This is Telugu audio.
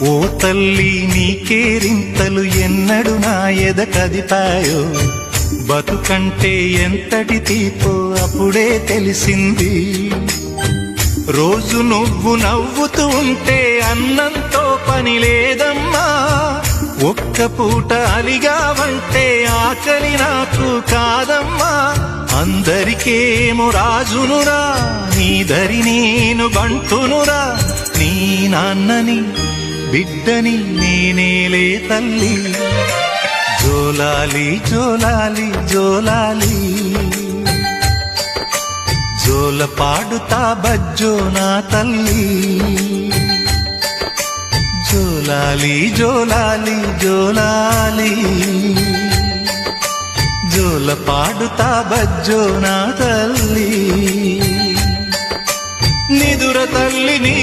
ఓ తల్లి నీ కేరింతలు ఎన్నడు నా ఎద కదిపాయో, బతుకంటే ఎంతటి తీపో అప్పుడే తెలిసింది. రోజు నువ్వు నవ్వుతూ ఉంటే అన్నంతో పని లేదమ్మా, ఒక్క పూట అలిగావంటే ఆకలి నాకు కాదమ్మా. అందరికేమో రాజునురా, నీ దరి నేను బంటునురా, నీ నాన్నని బిడ్డని నేనేలే తల్లి. జోలాలి జోలాలి జోలాలి, జోల పాడుతా బజ్జో నా తల్లి. జోలాలి జోలాలి జోలాలి, జోల పాడుతా బజ్జో నా తల్లి. నిదుర తల్లి నీ